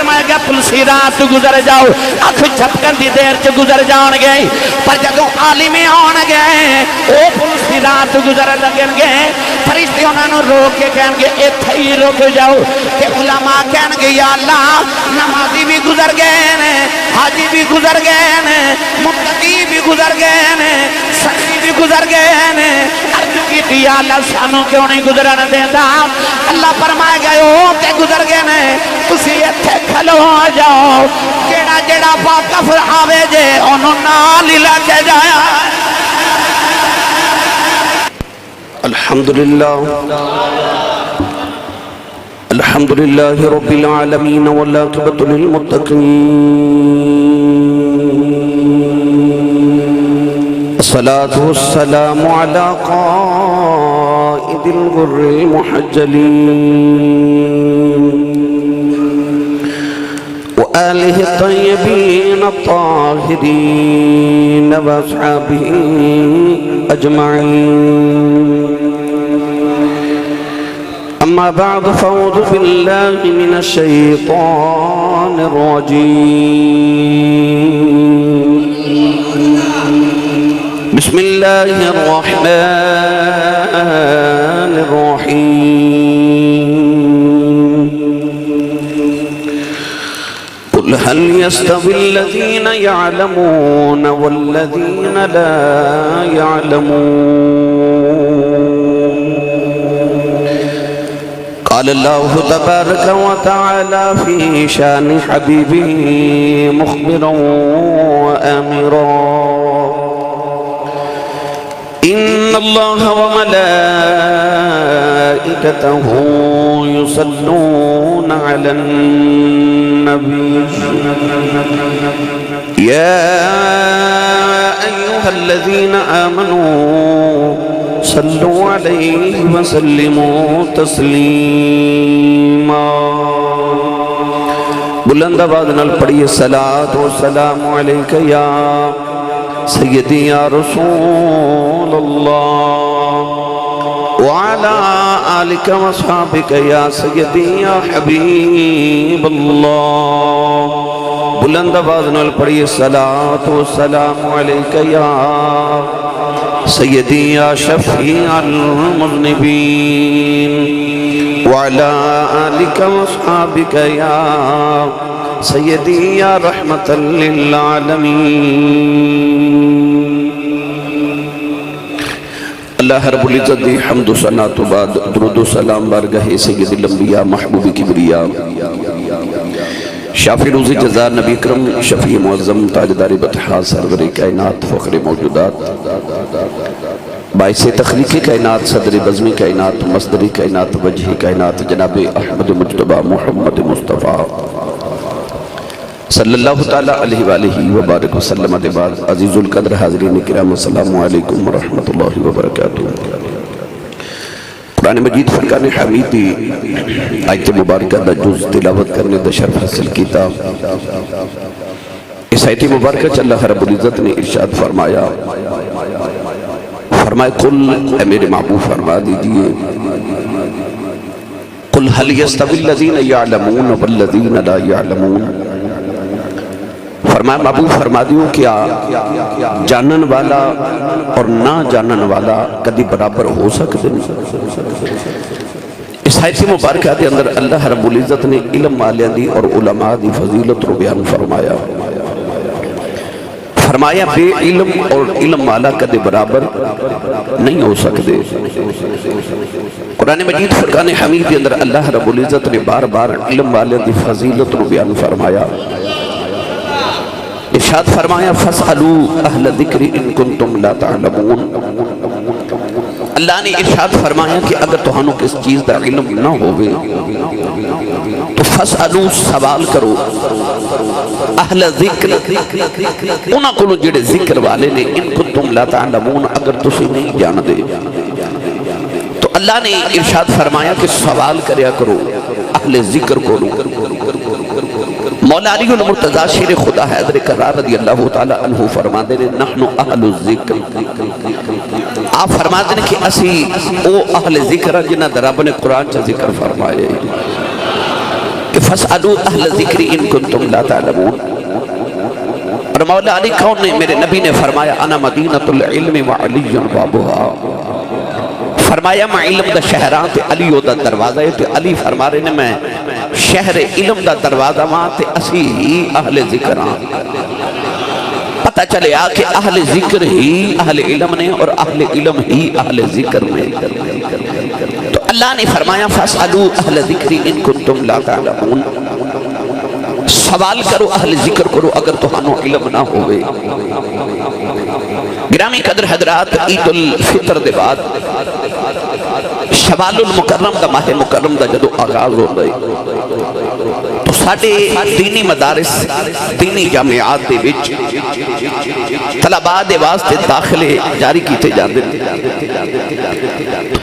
فرمایا گیا پلسی رات گزر جاؤ اکھ جھپکن دی دیر چ گزر جان گئے پر جدوں عالم آن گئے او پلسی رات گزر لگن گے فرشتے انہاں نوں روک کے کہن گے ایتھے ہی رک جاؤ کہ علماء کہن گے یا اللہ نمازی بھی گزر گئے نے حاجی بھی گزر گئے نے متقی بھی گزر گئے نے سخی بھی گزر گئے نے عرض کی یا اللہ سانوں کیوں نہیں گزرن دیندا اللہ فرمائے گئے او تے گزر گئے نے تسی ایتھے کھلو جاؤ جیڑا جیڑا با کفر آوے جے انہوں نال ہی لے کے جایا الحمدللہ رب العالمین والعاقبۃ للمتقین الصلاة والسلام على قائد الغر المحجلين وآله الطيبين الطاهرين وأصحابه أجمعين أما بعد فأعوذ بالله من الشيطان الرجيم بسم الله الرحمن الرحيم قل هل يستوي الذين يعلمون والذين لا يعلمون قال الله تبارك وتعالى في شان حبيبه مخبرا وآمرا إن الله وملائكته يصلون على النبي يا أيها الذين آمنوا صلوا عليه وسلموا تسليما بلند آواز نال پڑھیے الصلاة والسلام علیک یا سیدی یا رسول اللہ وعلى آلك وصحابك يا سيدي يا حبيب الله بلند آواز نال پڑھیے الصلاة والسلام علیک یا سيدي يا شفيع المذنبين وعلى آلك وصحابك يا سيدي يا رحمة للعالمين اللہ رب العزت دی حمد و ثنا تو بعد درود و سلام بارگاہ سید الانبیاء محبوب کبریا شافی روز جزا نبی اکرم شفیع معظم تاجدار بطحا سرور کائنات فخر موجودات باعث تخلیق کائنات صدر بزمی کائنات مصدر کائنات وجہ کائنات جناب احمد مجتبہ محمد مصطفیٰ صلی اللہ تعالیٰ علیہ وآلہ وبارک وسلم دے بعد عزیز القدر حاضرین کرام السلام علیکم ورحمۃ اللہ وبرکاتہ قرآن مجید فرقان حمیدی آیت مبارکہ دا جز تلاوت کرنے دا شرف حاصل کیتا اس آیت مبارکہ چا اللہ رب العزت نے ارشاد فرمایا قل اے میرے محبوب فرما دیجئے قل هل يستوي الذين يعلمون والذين لا يعلمون فرمایا محبوب فرما دیو کیا جانن والا اور نہ جانن والا کدی برابر ہو سکتے ہیں اس آیت مبارکہ دے اندر اللہ رب العزت نے علم والیاں دی اور علماء دی فضیلت رو بیان فرمایا بے علم اور علم والا کدے برابر نہیں ہو سکتے قرآن مجید فرقان حمید کے اندر اللہ رب العزت نے بار بار علم والیاں دی فضیلت رو بیان فرمایا ارشاد فرمایا فَاسْأَلُوا أَهْلَ ذِكْرِ إِن كُنْتُمْ لَا تَعْلَمُونَ اللہ نے ارشاد فرمایا کہ اگر تہانوں کس چیز دا علم نہ ہوئے تو فَاسْأَلُوا سوال کرو اہل ذکر انہاں کو جڑے ذکر والے نے ان كُنْتُمْ لَا تَعْلَمُونَ اگر تسی نہیں جان دے تو اللہ نے ارشاد فرمایا کہ سوال کریا کرو اہل ذکر کو مولا علی المرتضی شیر خدا حیدر کرار رضی اللہ تعالیٰ عنہ فرما دے نحن اہل الذکر آپ فرما دے کہ اسی او اہل ذکر جنہ در رب نے قرآن چا ذکر فرمائے کہ فاسألوا اہل الذکر ان کنتم لا تعلمون۔ اور مولا علی کون نے؟ میرے نبی نے فرمایا انا مدینۃ العلم وعلی بابها، فرمایا میں علم دا شہران تے علی دا دروازہ ہے، تے علی فرما رہے نے میں شہر علم دا دروازہ وہاں تے اسی ہی اہل ذکر ہاں۔ پتہ چلے آ کہ اہل ذکر ہی اہل علم نے اور اہل علم ہی اہل ذکر نے۔ تو اللہ نے فرمایا فاسألوا اہل ذکر ان کنتم لا تعلمون، سوال کرو اہل ذکر کرو اگر تمہانوں علم نہ ہوئے۔ گرامی قدر حضرات، عید الفطر دے بعد شوال المکرم دا ماہ مکرم دا جدو آغاز ہو گئے تو ساڑے دینی مدارس دینی جامعات دے وچ طلباء دے واسطے داخلے جاری کیتے جاندے۔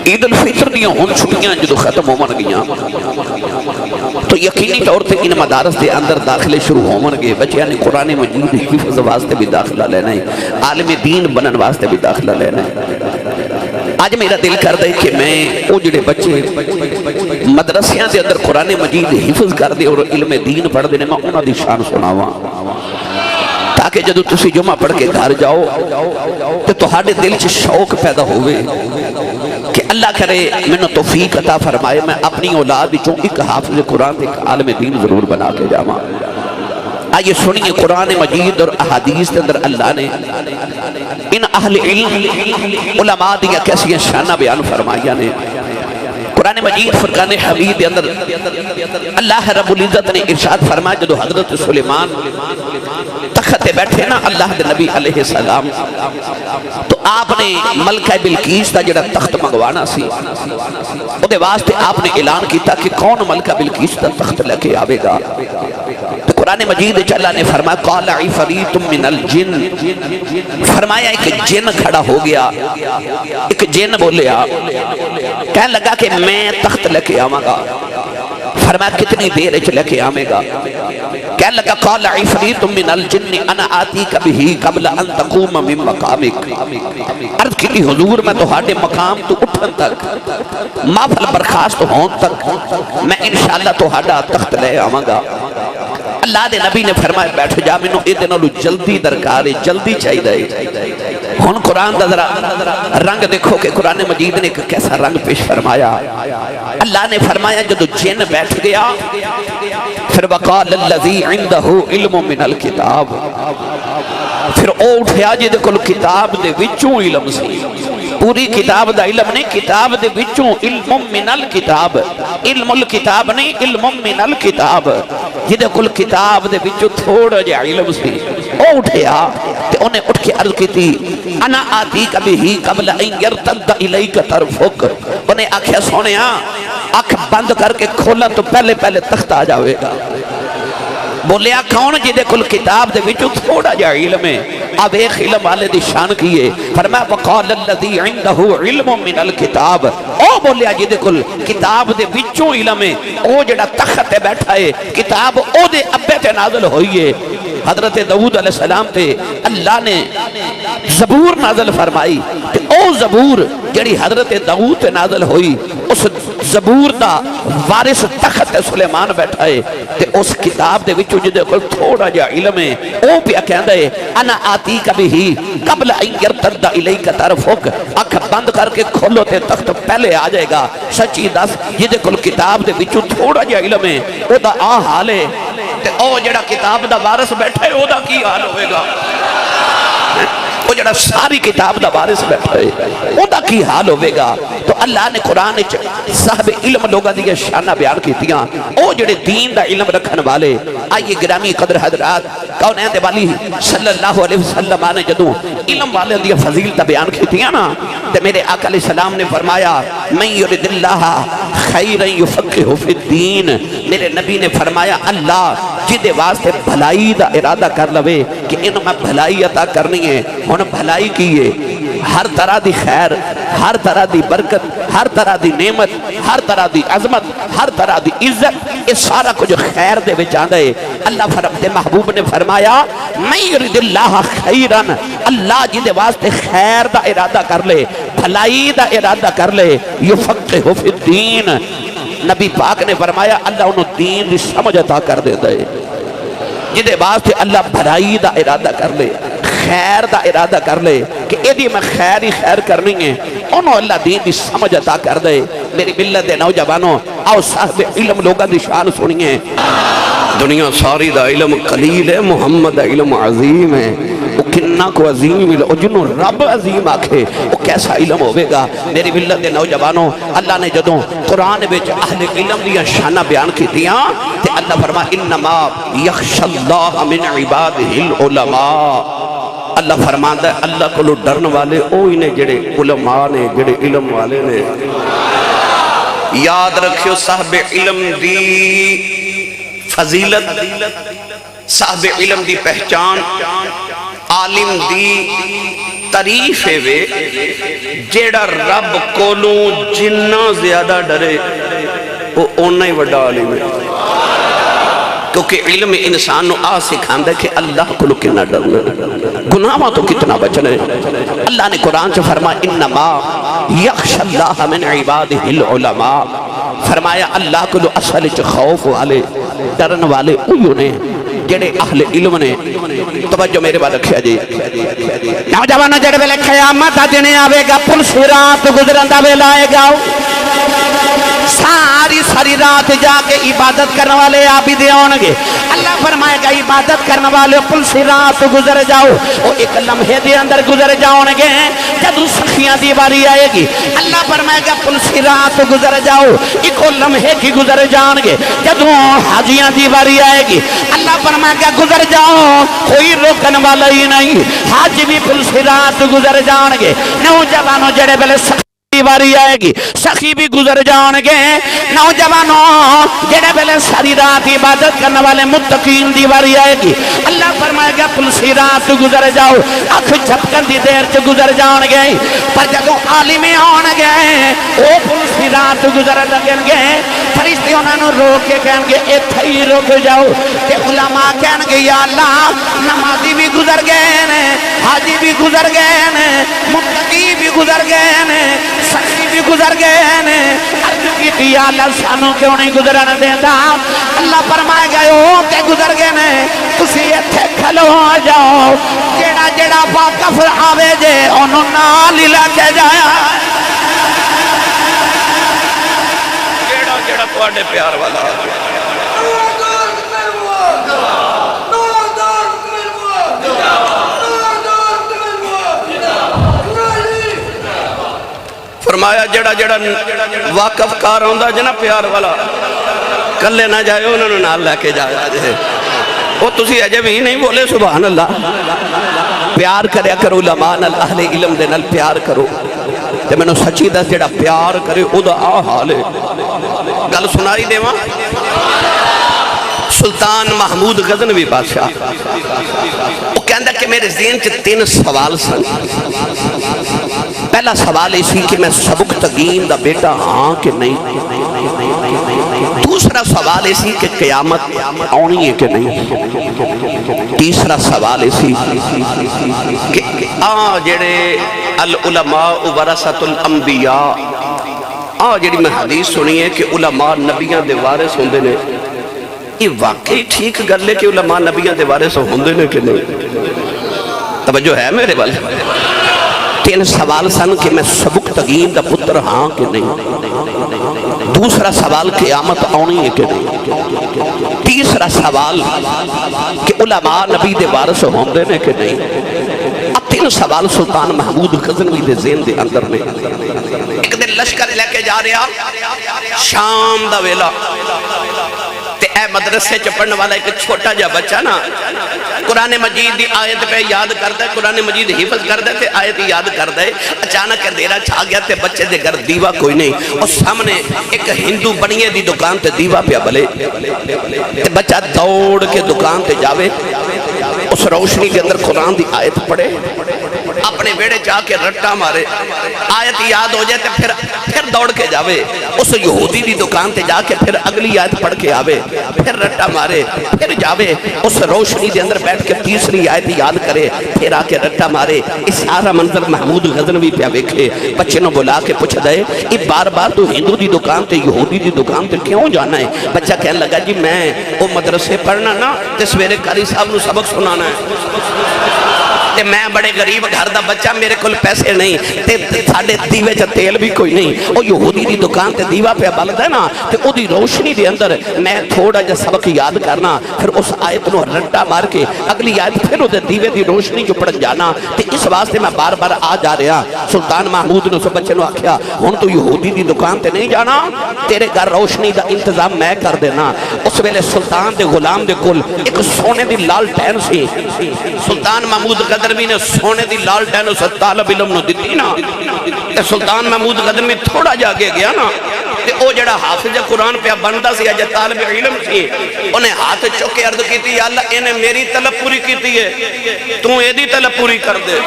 عید الفطر دیاں ہن چھٹیاں جدو ختم ہون گیاں تو یقینی طور تے ان مدارس دے اندر داخلے شروع ہون گے، بچیاں نے قرآن مجید حفظ واسطے بھی داخلہ لینا ہے، عالم دین بنن واسطے بھی داخلہ لینا ہے۔ آج میرا دل کر دے کہ میں وہ جڑے بچے مدرسیاں دے اندر قرآن مجید حفظ کر دے اور علم دین پڑھ دے میں انہاں دی شان سناواں، تاکہ جدو تسی جمعہ پڑھ کے گھر جاؤ تو تہاڈے دل چ شوق پیدا ہوئے کہ اللہ کرے میں توفیق عطا فرمائے میں اپنی اولاد وچوں ایک حافظ قرآن تے ایک عالم دین ضرور بنا کے جاواں۔ آئیے سنیے قرآن مجید اور احادیث کے اندر اللہ نے ان اہل علم علماء دیا کیسی شانہ بیان فرمائیا نے۔ قرآن مجید فرقان حمید کے اندر اللہ رب العزت نے ارشاد فرمایا جدو حضرت سلیمان تخت بیٹھے نا اللہ دے نبی علیہ السلام تو آپ نے ملکہ بلقیس دا جڑا تخت منگوانا سی او دے واسطے آپ نے اعلان کیتا کہ کون ملکہ بلقیس دا تخت لے کے آوے گا۔ تو قرآن مجید اللہ نے فرمایا قال عفریت من الجن، فرمایا ایک جن کھڑا ہو گیا، ایک جن بولیا کہنے لگا کہ میں تخت لے کے آواں گا۔ فرمایا کتنی دیر اچھ لے کے آمے گا؟ کہنے لگا قال عفریت من الجن انا آتیک بہی قبل ان تقوم من مقامک، عرض کی حضور میں تہاڈے مقام تو اٹھن تک محفل برخاست ہون تک میں انشاءاللہ تہاڈا تخت لے آواں گا۔ اللہ دے نبی نے فرمایا بیٹھ جا، مینوں اے دنوں جلدی درکار ہے، جلدی چاہیے۔ ہن قرآن دا ذرا رنگ دیکھو کہ قرآن مجید نے کیسا رنگ پیش فرمایا۔ اللہ نے فرمایا جدو جن بیٹھ گیا پھر وقال الذی عنده علم من الکتاب، پھر او اٹھیا جدے کل کتاب دے وچوں علم سی، پوری کتاب دا علم نہیں، کتاب دے وچوں علم من الکتاب، علم الکتاب نہیں علم من الکتاب، جدے کل کتاب دے وچوں تھوڑا جا علم سی او اٹھیا تے انہیں اٹھ کے عرض کی تھی انا آتیک بہی قبل ان یرتد الیک طرفک، انہیں آنکھیں سونیا آنکھ بند کر کے کھولا تو پہلے پہلے تخت آ جاوے گا۔ بولیا کون جدے کل کتاب دے وچوں تھوڑا جا علم ہے، اب ایک علم والے دی شان کیے، فرمایا وقال الذی عنده علم من الکتاب، او بولیا جدے کل کتاب دے وچوں علم ہے، او جڑا تخت تے بیٹھا ہے کتاب او دے ابے تے نازل ہوئی ہے۔ حضرت داؤد علیہ السلام تے اللہ نے زبور نازل فرمائی تے او زبور جڑی حضرت داؤد تے نازل ہوئی اس زبور دا وارث تخت سلیمان بیٹھا ہے تے اس کتاب دے وچوں جدے کول تھوڑا جا علم ہے او پیا کہندا ہے انا آتیک بہی قبل ان یرتد الیک طرفک، اکھ بند کر کے کھولو تے تخت پہلے آ جائے گا۔ سچی دس جدے کول کتاب دے وچوں تھوڑا جا علم ہے او دا آ حال ہے تے او جڑا کتاب دا وارث بیٹھا ہے او دا کی حال ہوئے گا؟ وہ جڑا ساری کتاب دا وارث بیٹھا ہے او دا کی حال ہوئے گا؟ تو اللہ نے قرآن صاحب علم لوگاں دی شانہ بیان کیتیاں، او جڑے دین دا علم رکھن والے۔ آئیے گرامی قدر حضرات، کونین دے والی صلی اللہ علیہ وسلم نے جدوں علم والے دی فضیلت بیان کیتیاں نا تے میرے آقا علیہ السلام نے فرمایا من یرد اللہ خیرا یفقہ فی الدین، میرے نبی نے فرمایا اللہ جدے واسطے بھلائی دا ارادہ کر لوے کہ انہوں میں بھلائی عطا کرنی ہے، انہوں بھلائی کیے، ہر طرح دی خیر، ہر طرح دی برکت، ہر طرح دی نعمت، ہر طرح دی عظمت، ہر طرح دی عزت، اس سارا کچھ خیر دے وچ آندا ہے۔ اللہ فرماتے محبوب نے فرمایا من یرد اللہ خیرن، اللہ جدے واسطے خیر دا ارادہ کر لے، بھلائی دا ارادہ کر لے، یفقہ فی الدین، نبی پاک نے فرمایا اللہ انہوں دین دی سمجھ عطا کر دیتا ہے جدے واسطے اللہ بھلائی دا ارادہ کر لے خیر دا ارادہ کر لے کہ ایدی میں خیر ہی خیر کرنی ہے انہوں اللہ دین دی سمجھ عطا کر دے میری ملت دے نوجوانوں آؤ صاحب علم لوگاں دی شان سنیے دنیا ساری دا علم قلیل ہے محمد دا علم عظیم ہے وہ کنہ کو عظیم علم جنہوں رب عظیم آکھے وہ کیسا علم ہوئے گا میری ملت دے نوجوانوں اللہ نے جدوں قرآن بچ اہل علم دیا شانہ بیان کی دیا تے اللہ فرما انما یخش اللہ من عبادہ العلماء اللہ فرماندہ ہے اللہ کو لو ڈرن والے اوہی نے جڑے علماء نے جڑے علم والے نے یاد رکھیو صاحب علم دی فضیلت صاحب علم دی پہچان عالم دی تعریف ہے وے جیڑا رب کولوں جنہ زیادہ ڈرے وہ اونا ہی وڈا عالم ہے کیونکہ علم انسان نو آ سکھاندہ ہے کہ اللہ کو کتنا ڈرنا گناہاں تو کتنا بچنا ہے اللہ نے قرآن سے فرمایا انما یخش اللہ من عبادہ العلماء فرمایا اللہ کو اصل خوف والے ڈرن والے اوہی نے جڑے اہل علم نے توجہ میرے بعد رکھیا جی نوجوانوں جڑے ویلے قیامت دا دن آوے گا پل صراط گزرندا ویلا آئے گا ساری رات جا کے عبادت کرنے والے عابد ہوں گے اللہ فرمائے گا عبادت کرنے والے پل صراط گزر جاؤ وہ ایک لمحے دے اندر گزر جاؤ گے جدو سخیاں دی باری آئے گی اللہ فرمائے گا پل صراط گزر جاؤ ایک لمحے کی گزر جان گے جدو حاجیاں دی باری آئے گی اللہ فرمائے گا گزر جاؤ کوئی روکن والا ہی نہیں حاج بھی پل صراط گزر جان گے نوجوانوں جڑے بلے باری آئے گی سخی بھی گزر جان گے نوجوانوں جڑے بلے ساری رات عبادت کرنے والے متقین دی باری آئے گی اللہ فرمائے گا پل صراط گزر جاؤ آنکھ جھپکن دی دیر سے گزر جان گے پر جدوں عالم آن گے او پل صراط گزر لگن گے فرشتے انہوں نے روک کے کہیں گے ایتھے ہی رک جاؤ کہ علماء کہیں گے یا اللہ نمازی بھی گزر گئے حاجی بھی گزر گئے متقی بھی گزر گئے سخی بھی گزر گئے عرض کی یا اللہ سانوں کیوں نہیں گزرن دیتا اللہ فرمائے گا او تے گزر گئے تسی ایتھے کھلو جاؤ جیڑا جیڑا واقف آوے جے انہوں نال ہی لے کے جایا جیڑا جیڑا تواڈے پیار والا فرمایا جڑا جڑا واقف کار ہوندہ جنا پیار والا کلے نہ جائے انہوں نے نال لے کے جایا جائے وہ تسی اجے بھی نہیں بولے سبحان اللہ پیار کریا کرو علماء نال اہل علم دے نال پیار کرو تے میں نے سچی دس جڑا پیار کرے او دا آ حال ہے گل سنائی دے ماں سلطان محمود غزنوی بادشاہ وہ کہندہ کہ میرے ذہن چ 3 سوال سن پہلا سوال اسی کہ میں سبک تگین دا بیٹا ہاں کہ نہیں دوسرا سوال اسی کہ قیامت آنی ہے کہ نہیں تیسرا سوال اسی کہ جڑے العلماء ورثۃ الانبیاء جڑی میں حدیث سنی ہے کہ علماء نبیاں دے وارث ہوندے نے یہ واقعی ٹھیک گل ہے کہ علماء نبیاں دے وارث ہوندے نے کہ نہیں توجہ ہے میرے بل 3 سوال سن کہ میں سبک تگین دا پتر ہاں کہ نہیں دوسرا سوال قیامت آنی ہے کہ نہیں تیسرا سوال کہ علماء نبی دے وارث ہوندے نے کہ نہیں 3 سوال سلطان محمود غزنوی دے ذہن دے اندر نے ایک دن لشکر لے کے جا رہا شام دا ویلا تے اے مدرسے چ پڑھنے والا ایک چھوٹا جا بچہ نا قرآن مجید دی آیت پہ یاد کرتا ہے قرآن مجید حفظ کرتا ہے تے آیت یاد کرتا ہے اچانک اندھیرا چھا گیا تے بچے دے گھر دیوا کوئی نہیں اور سامنے ایک ہندو بنیے دی دکان تے دیوا پہ بلے تے بچہ دوڑ کے دکان تے جاوے اس روشنی کے اندر قرآن دی آیت پڑھے اپنے بیڑے جا کے رٹا مارے، آیت یاد ہو جائے تو پھر دوڑ کے جاوے، اس یہودی دی دکان تے جا کے پھر اگلی آیت پڑھ کے آوے، پھر رٹا مارے، پھر جاوے اس روشنی دے اندر بیٹھ کے تیسری آیت یاد کرے، پھر آ کے رٹا مارے۔ اس سارا منظر محمود غزنوی پہ ویکھے، بچے نو بلا کے پوچھ دے یہ بار بار تو ہندو دی دکان تے یہودی دی دکان تے کیوں جانا ہے؟ بچہ کہنے لگا جی میں وہ مدرسے پڑھنا نا تے سویرے قاری صاحب نو سبق سنانا ہے، تے میں بڑے غریب گھر دا بچہ، میرے کل پیسے نہیں، تے ساڈے دیوے چ تیل بھی کوئی نہیں، او یہودی دی دکان تے دیوا پہ بلدا ہے نا، تے او دی روشنی دے اندر میں تھوڑا جا سبق یاد کرنا، پھر اس آیت نو رٹا مار کے اگلی آیت پھر او دے دیوے دی روشنی جو پڑھ جانا، تے اس واسطے میں بار بار آ جا رہا۔ سلطان محمود نے اس بچے نو آکھیا ہن تو یہودی دی دکان تے نہیں جانا، تیرے گھر روشنی دا انتظام میں کر دینا۔ اس ویلے سلطان دے غلام دے کول ایک سونے دی لالٹین سی، سلطان محمود غزنوی نے سونے دی لالٹین اس طالب علم نو دیتی نا، تے سلطان محمود غزنوی تھوڑا جا کے گیا نا، تے او جڑا حافظ قرآن پہ بندہ سی اجے طالب علم سی، انہیں ہاتھ چک کے عرض کیتی یا اللہ انہیں میری طلب پوری کیتی ہے، تو ایدی طلب پوری کر دے،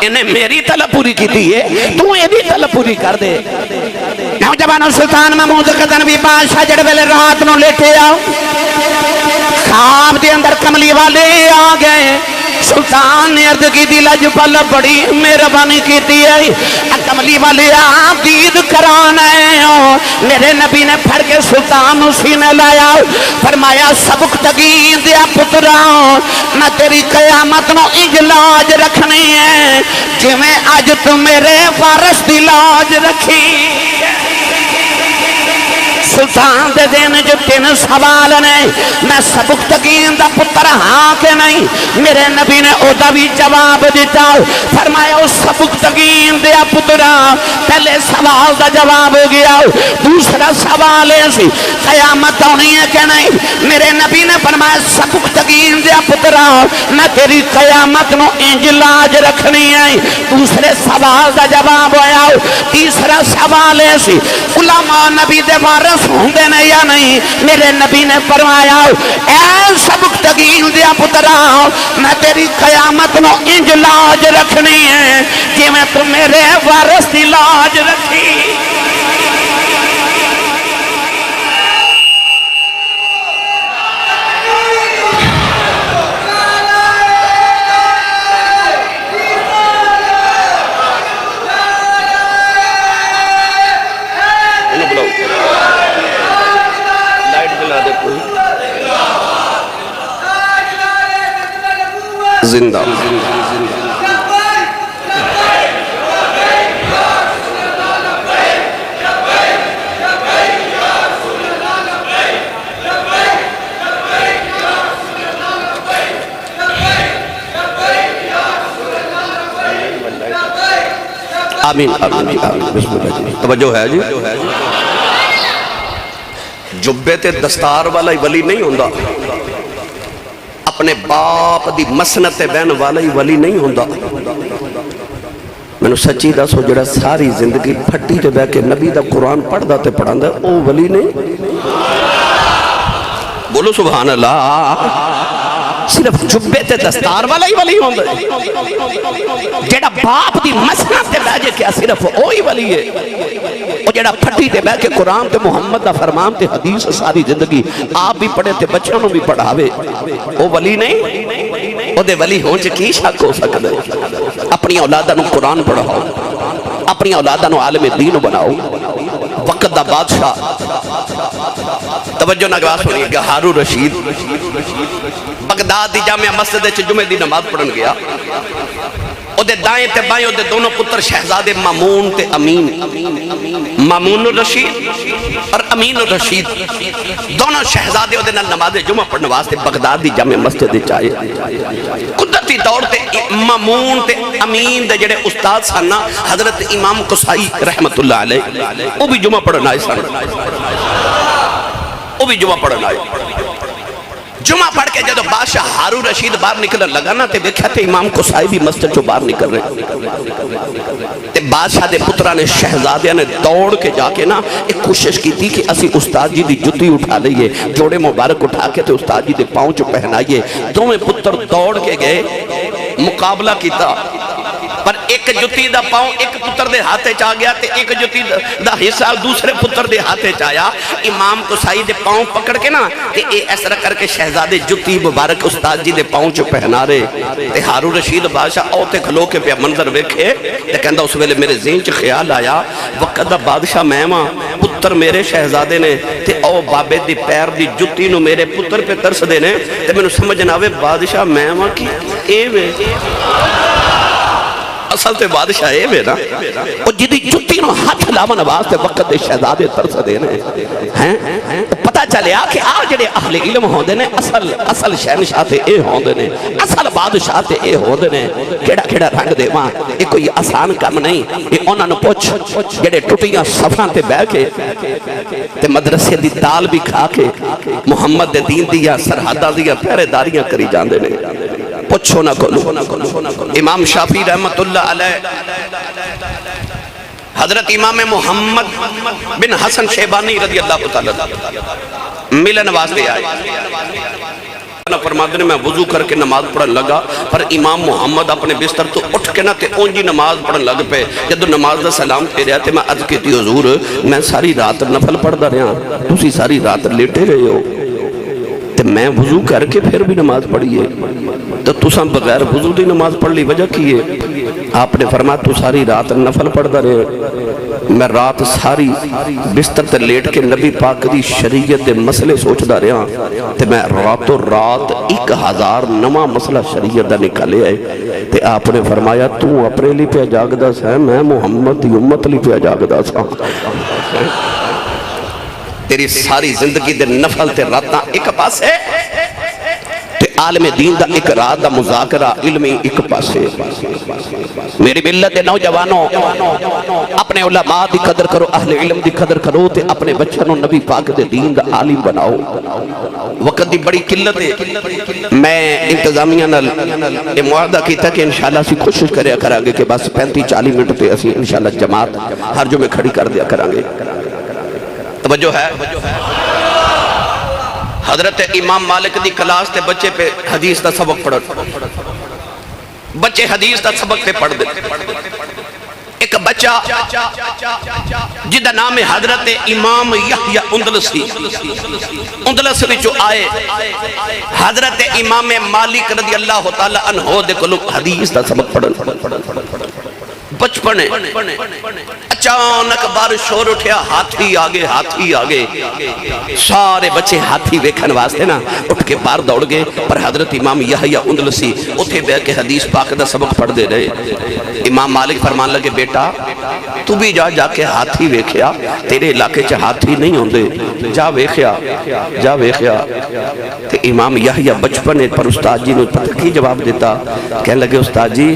انہیں میری طلب پوری کیتی ہے، تو ایدی طلب پوری کر دے۔ نوجوانوں سلطان محمود غزنوی بادشاہ جڑے ویلے رات نو لیٹے آؤ، خواب دے اندر کملی والے آ گئے، سلطان نے عرض کی دی لجپال بڑی مہربانی کیتی ہے، کملی والے آپ دید کرانا ہے، میرے نبی نے پھڑ کے سلطان اسی نے لایا، فرمایا سبق تگین دیا پترا میں تیری قیامت نو اجلاج رکھنی ہے، جو میں آج تو میرے وارث دی لاج رکھی۔ سلطان دے دین جو تین سوال نے، میں سبق تگین دا پتر ہاں کے نہیں، میرے نبی نے او دا بھی جواب دیتا، فرمایا اس سبق تگین دیا پترا پہلے سوال دا جواب گیا، دوسرا سوال ایسی قیامت ہونی ہے کہ نہیں، میرے نبی نے فرمایا سبق تگین دیا پترا میں تیری قیامت نو انجلاج رکھنی ہے، دوسرے سوال دا جواب آیا، تیسرا سوال ایسی علماء نبی دے وارث ہوندے نے یا نہیں، میرے نبی نے فرمایا اے سبق تگین دیا پترا میں تیری قیامت نو انج لاج رکھنی ہے کہ میں تو میرے وارث دی لاج رکھی۔ زندہ آمین آمین آمین بسم اللہ جی توجہ ہے جی جبے تے دستار والا ہی ولی نہیں ہوندہ اپنے باپ دی مسنت بین والا ہی ولی نہیں ہوندہ میں نے سچی دا سو جڑا ساری زندگی پھٹی تے بے کے نبی دا قرآن پڑھ دا تے پڑھان دا او ولی نہیں بولو سبحان اللہ صرف جبے تے دستار والا ہی ولی ہوندہ جڑا باپ دی مسنت تے بے جے کیا صرف اوہی ولی ہے اور جڑا پھٹی تے بے کے قرآن تے محمد دا فرمان تے حدیث ساری زندگی آپ بھی پڑھے تے بچوں بھی پڑھاوے او ولی نہیں او دے ولی ہون چے کی شک ہو سکتا ہے اپنی اولادہ نو قرآن پڑھاؤ اپنی اولادہ نو عالم دین بناؤ وقت دا بادشاہ توجہ نگواز ہونی ہے ہارون رشید بغداد دی جامعہ مسجد جمعہ دی نماز پڑھن گیا او دے دائیں تے بائیں او دے دونوں پتر شہزاد مامون تے امین مامون الرشید اور امین الرشید دونوں شہزادے او دے نماز جمعہ پڑھن واسطے بغداد دی جامعہ مسجد چاہے قدرتی طور تے مامون تے امین دے جڑے استاد سننا حضرت امام قصائی رحمت اللہ علیہ وہ بھی جمعہ پڑھن آئے سن وہ بھی جمعہ پڑھن آئے جمعہ پڑھ کے جدو بادشاہ ہارون رشید باہر نکلن لگا نا تے دیکھا تے امام قصائی بھی مسجد جو باہر نکل رہے تے بادشاہ دے پترہ نے شہزادیاں نے دوڑ کے جا کے نا ایک کوشش کی تھی کہ اسی استاد جی دی جتی اٹھا لئیے جوڑے مبارک اٹھا کے تے استاد جی دے پاؤں چو پہنائیے دو میں پتر دوڑ کے گئے مقابلہ کیتا پر ایک جتی دا پاؤں ایک پتر دے ہاتھے چاہ گیا تے ایک جتی دا حصہ دوسرے پتر دے ہاتھے چاہیا امام کو سائی دے پاؤں پکڑ کے نا تے اے ایسا کر کے شہزادے جتی مبارک استاد جی دے پاؤں چو پہنا رہے تے ہارون رشید بادشاہ اوتے کھلو کے پہ منظر ویکھے تے کہندا اس ویلے میرے ذہن چ خیال آیا وقت دا بادشاہ میں ماں پتر میرے شہزادے نے تے او بابے دی پیر دی جتی نو میرے پتر پہ ترس دے نے تے میں نو سمجھ نہ آوے بادشاہ میں ماں کی اے وے اصل تے بادشاہ اے وے نا او جدی جتی نو ہاتھ لاون واسطے وقت دے شہزادے ترس دے نے ہیں پتہ چلیا کہ آ جڑے اہل علم ہوندے نے اصل شہنشاہ تے اے ہوندے نے اصل بادشاہ تے اے ہوندے نے کیڑا رنگ دے ماں اے کوئی آسان کام نہیں اے انہاں نو پوچھ جڑے ٹٹیاں صفاں تے بیٹھ کے تے مدرسے دی دال بھی کھا کے محمد دے دین دیاں سرحداں دیاں پہرے داریاں کری جاندے نے پوچھو نہ کولو امام شافعی رحمت اللہ علیہ حضرت امام محمد بن حسن شیبانی رضی اللہ تعالیٰ ملن واسطے آئے فرماتے ہیں میں وضو کر کے نماز پڑھن لگا پر امام محمد اپنے بستر تو اٹھ کے نہ تے اونجی نماز پڑھن لگ پہ جدو نماز دا سلام پہ رہا تے میں عرض کیتی حضور میں ساری رات نفل پڑھ دا رہا تسی ساری رات لیٹے رہے ہو تے میں وضو کر کے پھر بھی نماز پڑھی ہے تو تساں بغیر وضو دی نماز پڑھ لی وجہ کی ہے آپ نے فرمایا تو ساری رات نفل پڑھ دا رہے میں رات ساری بستر تے لیٹ کے نبی پاک دی شریعت دے مسئلے سوچ دا رہا تے میں رات و رات 1000 نواں مسئلہ شریعت دا نکالے آئے تے آپ نے فرمایا تو اپنے لی پہ جاگ دا سا میں محمد دی امت لی پہ جاگ دا سا تیری ساری زندگی دے نفل تے راتاں ایک پاس ہے تے عالم دین دا ایک رات دا مذاکرہ علمی ایک پاس ہے میری ملت دے نوجوانوں اپنے علماء دی قدر کرو اہل علم دی قدر کرو تے اپنے بچنوں نبی پاک دے دین دا عالم بناؤ وقت دی بڑی قلت ہے میں انتظامیہ نال یہ معاہدہ کیتا کہ انشاءاللہ اسی کوشش کریا کریں گے کہ بس 35-40 منٹ تے اسی انشاءاللہ جماعت ہر جو میں کھڑی کر دیا کریں گے توجہ ہے حضرت امام مالک دی کلاس تے بچے پہ حدیث دا سبق پڑھ بچے حدیث دا سبق پہ پڑھ دے ایک بچہ جدہ نام حضرت امام یحییٰ اندلسی اندلس وچوں آئے حضرت امام مالک رضی اللہ تعالیٰ عنہ دے کلو حدیث دا سبق پڑھ بچپنے اچانک بارش شور اٹھیا ہاتھی آگے سارے بچے ہاتھی ویکھن واسطے نا اٹھ کے بار دوڑ گئے پر حضرت امام یحییٰ اندلسی اتھے بے کے حدیث پاک دا سبق پڑھ دے رہے امام مالک فرمان لگے بیٹا تو بھی جا کے ہاتھی ویکھیا تیرے علاقے چا ہاتھی نہیں ہوندے جا ویکھیا تے امام یحییٰ بچپنے پر استاد جی نے پتہ کی جواب دیتا کہنے لگے استاد جی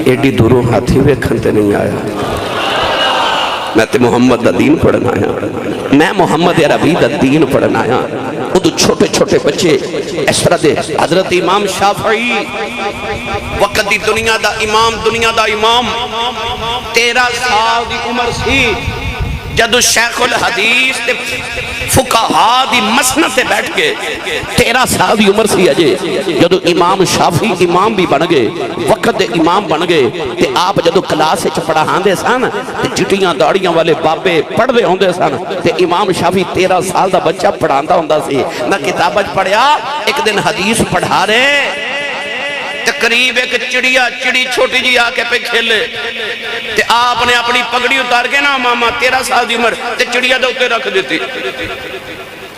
ایڈی دوروں ہاتھی ویکھن تے نہیں آیا میں تے محمد دا دین پڑھنا آیا میں محمد عربی دا دین پڑھنا آیا ادھو چھوٹے چھوٹے بچے اس طرح دے حضرت امام شافعی وقت دی دنیا دا امام 13 سال دی عمر سی جدو شیخ الحدیث تے فقہا دی مسند تے بیٹھ کے 13 سال دی عمر سی اجے جدو امام شافعی امام بھی بن گئے وقت دے امام بن گئے تے آپ جدو کلاس وچ پڑھان دے سن تے چٹیاں داڑیاں والے بابے پڑھ دے ہوندے سن تے امام شافعی 13 سال دا بچہ پڑھاندا ہوندا سی میں کتاب وچ پڑھیا ایک دن حدیث پڑھا رہے تقریب ایک چڑی چھوٹی جی آکے پہ کھیلے تے آپ نے اپنی پگڑی اتار کے نا ماما 13 سال دی عمر تے چڑیا دا اتے رکھ دیتی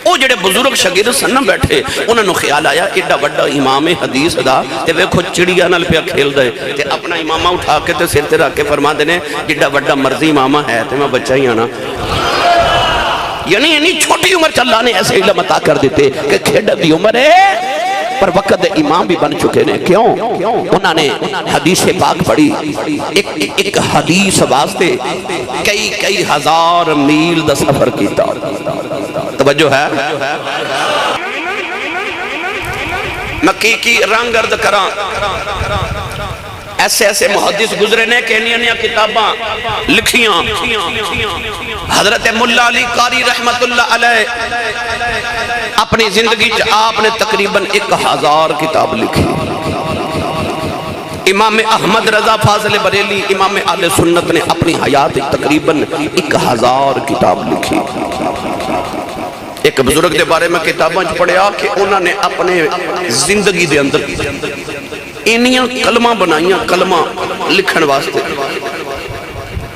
او جڑے بزرگ شاگرد سن بیٹھے انہوں نے خیال آیا ایڈا بڑا امام حدیث دا تے ویکھو چڑیا نال پیا کھیل دے تے اپنا امامہ اٹھا کے تے سر تے رکھ کے فرما دینے جڑا بڑا مرضی امامہ ہے تے میں بچہ ہی آنا یعنی چھوٹی عمر چ اللہ نے ایسے علم عطا کر دیتے کہ کھیڈ دی عمر ہے پر وقت امام بھی بن چکے نے کیوں انہوں نے حدیث پاک پڑھی ایک حدیث واسطے کئی ہزار میل دا سفر کیتا توجہ ہے مکی کی رنگ ارد کران ایسے محدث گزرے نے کہ انہی کتاباں لکھیاں حضرت مولا علی قاری رحمت اللہ علیہ اپنی زندگی آپ نے تقریباً 1000 کتاب لکھی امام احمد رضا فاضل بریلی امام اہل سنت نے اپنی حیات تقریباً 1000 کتاب لکھی. ایک بزرگ دے بارے میں کتاباں پڑھیا کہ انہوں نے اپنے زندگی دے اندر انیاں کلمہ بنائیاں کلمہ لکھن واسطے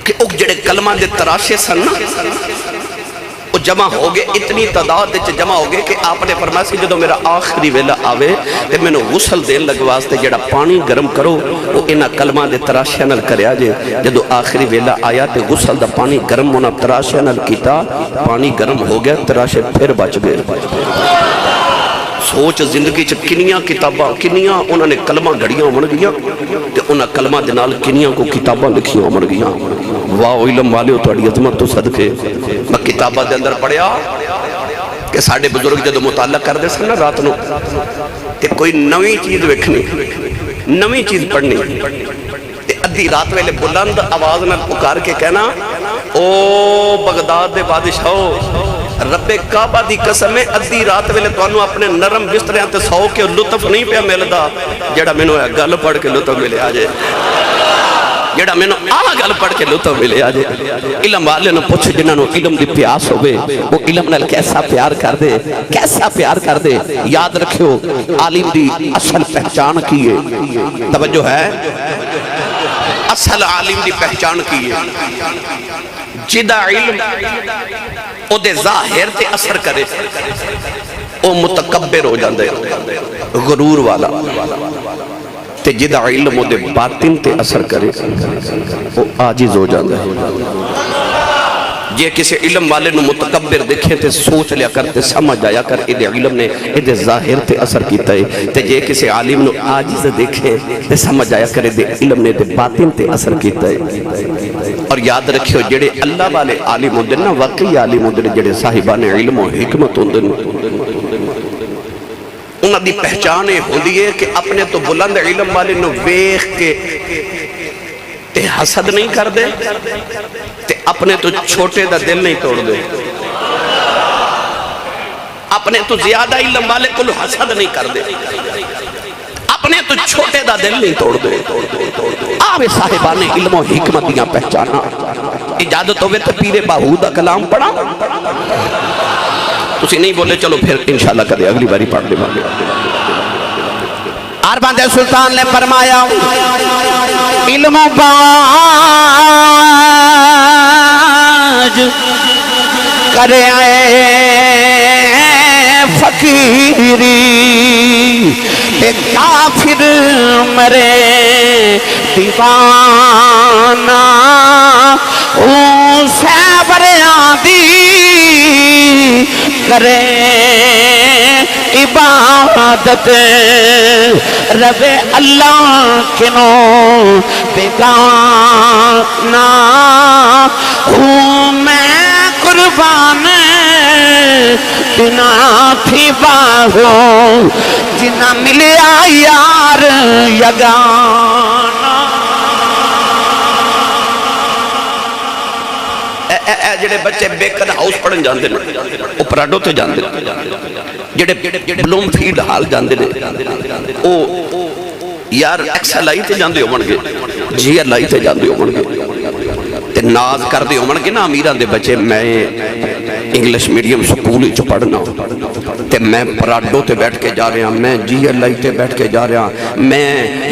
کہ وہ جڑے کلمہ دے تراشے سن وہ جمع ہو گئے اتنی تعداد جمع ہو گئے کہ آپ نے فرمایا سی جدو میرا آخری ویلہ آوے تے میں نے غسل دین لگ واسطے جڑا پانی گرم کرو وہ انہا کلمہ دے تراشے نل کریا جے. جدو آخری ویلہ آیا تے غسل دا پانی گرم ہونا تراشے نل کیتا پانی گرم ہو گیا تراشے پھر بچ گئے. سوچ زندگی چ کنیاں کتاباں کنیاں انہوں نے کلمہ گھڑیاں امن گیا تے انہاں کلمہ دنال کنیاں کو کتاباں لکھیاں امن گیا. واہ علم والے ہو توڑی عظمت تو صدقے. میں کتابہ دے اندر پڑھیا کہ ساڑھے بزرگ جدو مطالعہ کر دے سن رات نو تے کوئی نویں چیز ویکھنی نویں چیز پڑھنی تے ادھی رات ویلے بلند آواز نہ پکار کے کہنا او بغداد دے بادشاہو رب کعبہ دی قسم ہے ادھی رات ویلے تو انہوں اپنے نرم بستریاں تے سو کے لطف نہیں پیا ملدا جڑا میں نے گل پڑھ کے لطف ملے آجے جڑا میں نے گل پڑھ کے لطف ملے آجے. علم والے نے پوچھ جنہاں نو علم دی پیاس ہوئے وہ علم نال کیسا پیار کر دے کیسا پیار کر دے. یاد رکھو عالم دی اصل پہچان کیے توجہ ہے اصل عالم دی پہچان کیے جدا علم او دے ظاہر تے اثر کرے او متکبر ہو جاندے غرور والا تے جدا علم او دے باطن تے اثر کرے او عاجز ہو جاندے. جے کسی علم والے نو متکبر دیکھیں تے سوچ لیا کرتے سمجھ آیا کر ادھے علم نے ادھے ظاہر تے اثر کیتا ہے تے جے کسی عالم نو عاجز دیکھیں تے سمجھ آیا کر ادھے علم نے ادھے باطن تے اثر کیتا ہے. اور یاد رکھیو جڑے اللہ والے عالم ہوندے نا واقعی عالم ہوندے جڑے صاحبان علم و حکمت ہوندے انہاں دی پہچان ہوندی ہے کہ اپنے تو بلند علم والے نو ویکھ کے تے حسد نہیں کر دے تے اپنے تو چھوٹے دا دل نہیں توڑ دے اپنے تو زیادہ علم والے کو حسد نہیں کر دے اپنے تو چھوٹے دا دل نہیں توڑ دے. آوے صاحبان علم و حکمت دیاں پہچانا اجازت ہوئے تو پیر باہو دا کلام پڑھا تسی نہیں بولے چلو پھر انشاءاللہ کدے اگلی باری پڑھ لے بارے. ارباندے سلطان نے فرمایا علم و باج کرے فقیری ایک کافر مرے دیوانہ سیبر آدھی کرے عبادت رب اللہ کنوں بیگانہ ہوں میں قربان بنا تھی باہوں جنہ ملیا یار یگانہ. جڑے بچے بیکن ہاؤس پڑھن جاندے نے او پراڈو تے جاندے جڑے بلوم فیلڈ حال جاندے نے او یار ایکسل آئی تے جاندے ہون گے جی اللہ تے جاندے ہون گے تے ناز کر دے ہون گے نا امیران دے بچے میں انگلش میڈیم سکول چ پڑھنا تے میں پراڈو تے بیٹھ کے جا رہا میں جی اللہ تے بیٹھ کے جا رہا میں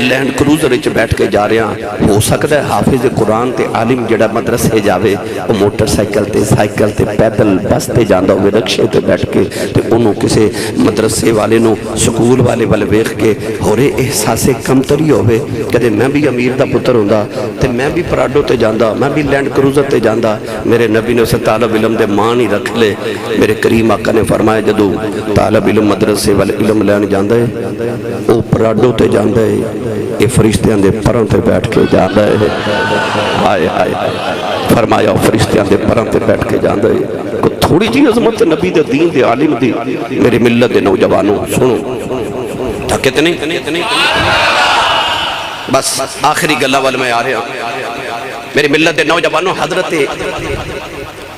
لینڈ کروزر چ بیٹھ کے جا رہا ہو سکتا ہے حافظ قرآن تے عالم جڑا مدرسے جاوے وہ موٹر سائیکل تے پیدل بس تے جاندا ہوئے رکشے تے بیٹھ کے تے انہوں کسے مدرسے والے نو سکول والے والے ویکھ کے ہورے احساس کمتری ہوئے کدے میں بھی امیر دا پتر ہوندا تے میں بھی پراڈو تے جاندا میں بھی لینڈ کروزر تے جاندا میرے نبی نے اسے طالب علم دے مان ہی رکھ لے. میرے کریم آقا نے فرمایا جدو طالب علم مدرسے والے علم لین جاندہ ہے او پراڈو تے جاندہ ہے اے فرشتیاں دے پروں تے بیٹھ کے جاندہ ہے. آئے آئے فرمایا فرشتیاں دے پروں تے بیٹھ کے جاندہ ہے. کو تھوڑی جی عظمت نبی دے دین دے عالم دی میرے ملت دے نوجوانوں سنو تھکتے نہیں بس آخری گلہ والے میں آ رہے ہیں میرے ملت دے نوجوانوں حضرت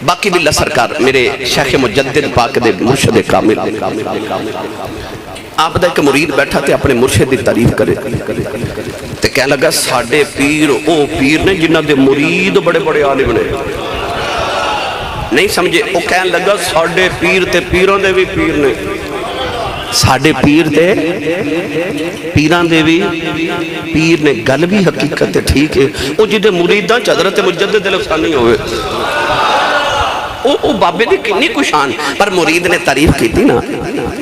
باقی باللہ سرکار میرے شیخ مجدد پاک دے مرشد کامل آپ دا ایک مرید بیٹھا تھے اپنے مرشد دی تعریف کرے تے کہنے لگا ساڑھے پیر او پیر نے جنہ دے مرید بڑے بڑے عالم نے نہیں سمجھے وہ کہنے لگا ساڑھے پیر تے پیروں دے بھی پیر نے ساڑھے پیر تے پیران دے بھی پیر نے گل بھی حقیقت ہے ٹھیک ہے وہ جدے مریداں حضرت مجدد الافسانی ہوئے وہ بابے دی کنی کشان پر مرید نے تعریف کی تھی نا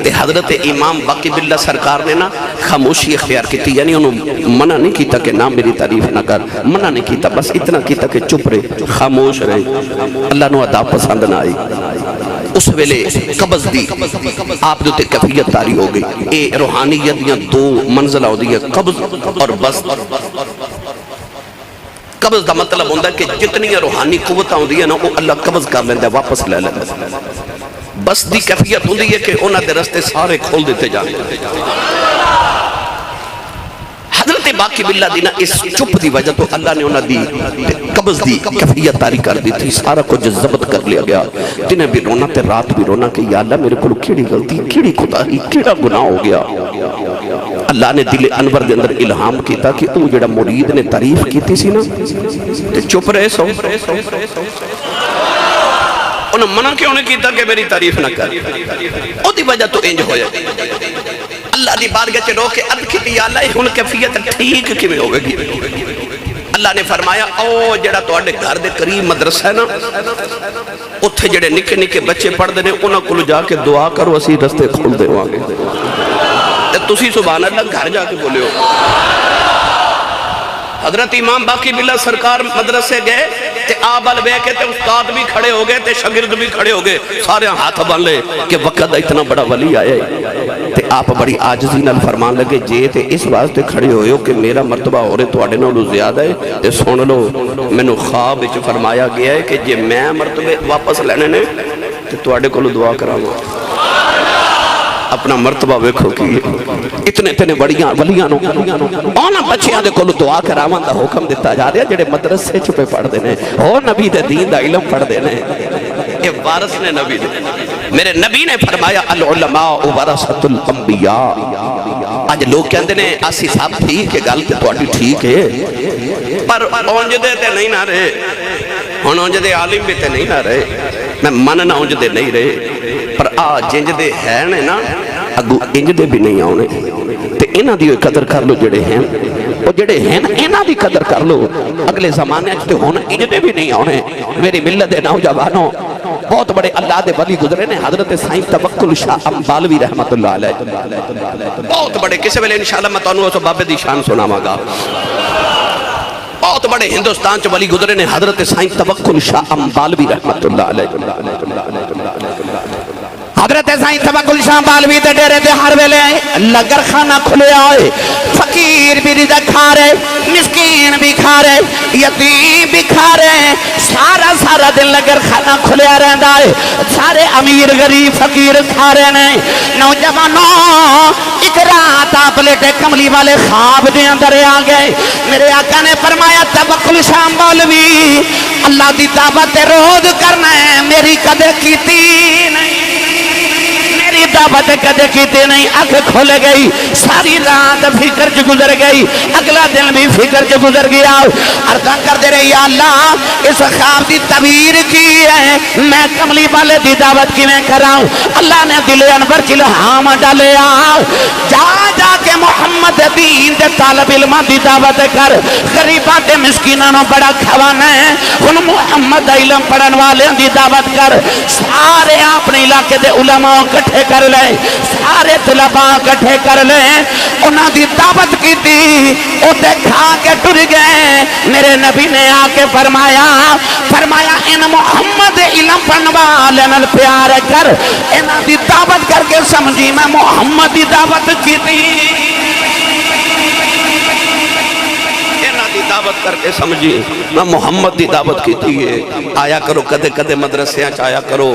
تے حضرت امام باقی باللہ سرکار نے نا خاموشی اختیار کی تھی یعنی انہوں منع نہیں کیتا کہ نام میری تعریف نہ کر منع نہیں کیتا بس اتنا کیتا کہ چپ رہے خاموش رہے اللہ نو عذاب پسند نہ آئی اس ویلے قبض دی آپ دوتے کفیت تاری ہو گئی اے روحانیت دیاں دو منزلہ ہو دی ہے قبض اور بسط قبض دا مطلب ہوندہ کہ جتنی روحانی قوتہ ہوندی ہے نا وہ اللہ قبض کر لیندہ واپس لے لیندہ بس دی کیفیت ہوندی ہے کہ انہاں دے رستے سارے کھول دیتے جانے حضرت باقی باللہ دینا اس چپ دی وجہ تو اللہ نے انہاں دی قبض دی کیفیت تاری کر دی تھی سارا کچھ ضبط کر لیا گیا دنیں بھی رونا تے رات بھی رونا کہ یا اللہ میرے کو کیڑی غلطی کیڑی خدائی کیڑا گناہ ہو گیا اللہ نے دل انور دے اندر الہام کیتا کہ او جڑا مرید نے تعریف کیتی سی نا تے چپ رہے سو انہوں منع کیوں نے کیتا کہ میری تعریف نہ کر او دی وجہ تو انج ہویا اللہ دی بارگاہ چ رو کے عرض کی یا اللہ ہن کیفیت ٹھیک کیویں ہوے گی اللہ نے فرمایا او جڑا تواڈے گھر دے قریب مدرسہ ہے نا اوتھے جڑے نکے نکے بچے پڑھدے نے انہاں کول جا کے دعا کرو اسی رستے کھول دیواں گے تے تسی سبحان اللہ گھر جا کے بولیو حضرت امام باقی باللہ سرکار مدرسے گئے تے آبال بے کے تے استاد بھی کھڑے ہو گئے تے شاگرد بھی کھڑے ہو گئے سارے ہاتھ بن لے کہ وقت اتنا بڑا ولی آئے تے آپ بڑی عاجزی نال فرمان لگے جے تے اس واسطے کھڑے ہوئے ہو کہ میرا مرتبہ ہو رہے تواڈے نالوں زیادہ ہے تے سن لو مینوں خواب وچ فرمایا گیا ہے کہ جے میں مرتبے واپس لینے نے تے تواڈے کولوں دعا کراواں اپنا مرتبہ ویکھو کی اتنے اتنے بڑیاں ولیاں نو اونا بچیاں دے کولو دعا کراواں دا حکم دیتا جا رہا جڑے مدرسے چھپے پڑھ دے نے او نبی دے دین دا علم پڑھ دے نے اے وارث نے نبی دے میرے نبی نے فرمایا العلماء ورثۃ الانبیاء اج لوگ کہندے نے اسی صاحب ٹھیک ہے گل تے تواڈی ٹھیک ہے پر اونج دے تے نہیں نہ رہے ہن اونج دے عالم بھی تے نہیں نہ رہے میں مننا اونج دے نہیں رہے پر آ جنج دے ہیں نا اگو انج دے بھی نہیں آنے تے انہاں دی قدر کر لو جڑے ہیں وہ جڑے ہیں انہاں دی قدر کر لو اگلے زمانے تے ہن انج دے بھی نہیں آنے میری ملت دے نوجوانوں بہت بڑے اللہ دے ولی گزرے نے حضرت سائیں توکل شاہ امبالوی رحمت اللہ علیہ بہت بڑے کسے ویلے انشاءاللہ میں تانوں اس بابے دی شان سناواں گا بہت بڑے ہندوستان چ ولی گزرے نے حضرت سائیں توکل شاہ امبالوی رحمت اللہ علیہ حضرت سائیں توکل شاہ امبالوی دے ڈیرے تے ہر ویلے لنگر خانہ کھلے آئے فقیر بھی رزق کھا رہے مسکین بھی کھا رہے یتیم بھی کھا رہے سارا سارا دن لنگر خانہ کھلے رہندا ہے سارے امیر غریب فقیر کھا رہے نے نوجوانوں ایک رات آپ لیٹے کملی والے خواب دے اندر آ گئے میرے آقا نے فرمایا توکل شاہ امبالوی اللہ دی دعوت روز کرنا ہے میری قدر کیتی نہیں دعوت کدے کیتے نہیں اکھ کھول گئی ساری رات فکر چ گزر گئی اگلا دن بھی فکر چ گزر گیا عرض کر دے رہے یا اللہ اس خواب دی تعبیر کی ہے میں کملی والے دی دعوت کیویں کراں اللہ نے دل انور چ الہام ڈالیا جا جا کے محمد دین دے طالب علماں دی دعوت کر غریباں تے مسکیناں نوں بڑا کھوانا ہے ہن محمد دا علم پڑھن والےاں دی دعوت کر سارے اپنے علاقے دے علماء اکٹھے کر لے سارے طلباء اکٹھے کر لے انہاں دی دعوت کی تھی او تے کھا کے ٹر گئے میرے نبی نے آ کے فرمایا ان محمد علم پڑھن والے نال پیار کر انہاں دی دعوت کر کے سمجھی میں محمد دی دعوت کی تھی انہاں دی دعوت کر کے سمجھی میں محمد دی دعوت کی تھی آیا کرو کدے کدے مدرسیاں چ آیا کرو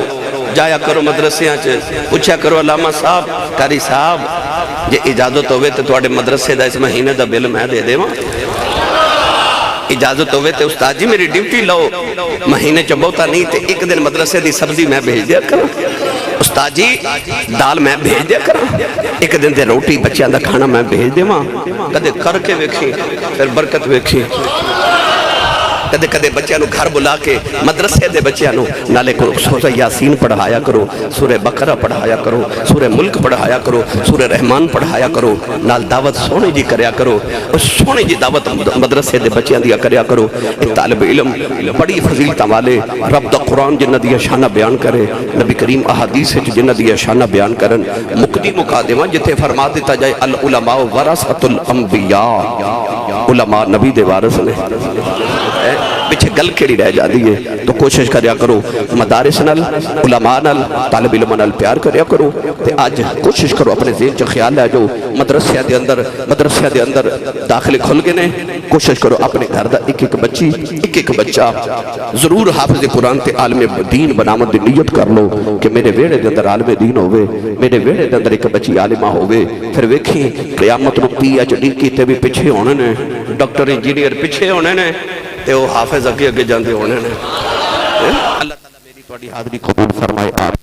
جایا کرو مدرسیاں چ پوچھا کرو علامہ صاحب قاری صاحب جے اجازت ہوئے تے تواڈے مدرسے دا اس مہینے دا بل میں دے دیواں اجازت ہوئے تے استاد جی میری ڈیوٹی لو مہینے چ بہتا نہیں تے ایک دن مدرسے دی سبزی میں بھیج دیا کرو استاد جی دال میں بھیج دیا کرا، ایک دن دے روٹی بچیاں دا کھانا میں بھیج دے ماں، کدے کر کے ویکھی پھر برکت ویکھی، کدے کدے بچیاں نو گھر بلا کے مدرسے دے بچیاں نو نالے کو سورہ یاسین پڑھایا کرو، سورہ بقرہ پڑھایا کرو، سورہ ملک پڑھایا کرو، سورہ رحمان پڑھایا کرو، نال دعوت سونے جی کریا کرو، اس سونے جی دعوت مدرسے دے بچیاں دیا کریا کرو۔ ایک طالب علم بڑی فضیلتاں والے رب دا قرآن جنہ دیا شانہ بیان کرے، نبی کریم احادیث جنہ دیا شانہ بیان کرن، مقدی مقادمہ جتے فرما دیتا جائے العلماء ورثۃ الانبیاء، علماء نبی دے وارث نے، پیچھے گل کیڑی رہ جاتی ہے، تو کوشش کریا کرو مدارس نال علماء نال طالب علم نال پیار کریا کرو، تے آج کوشش کرو اپنے ذہن چ خیال لے جاؤ مدرسے دے اندر داخلے کھل گئے نے، کوشش کرو اپنے گھر دا ایک ایک بچی ایک ایک بچہ ضرور حافظ قرآن تے عالم دین بناون دی نیت کر لو کہ میرے ویڑے دے اندر عالم دین ہوئے، میرے ویڑے دے اندر ایک بچی عالمہ ہوئے، پھر ویکھی قیامت نو PhD کیتے بھی پیچھے ہونے نے، ڈاکٹر انجینئر پیچھے ہونے نے، تے وہ حافظ اگے اگے جاندے ہونے نے۔ اللہ تعالیٰ میری تواڈی حاضری قبول فرمائے۔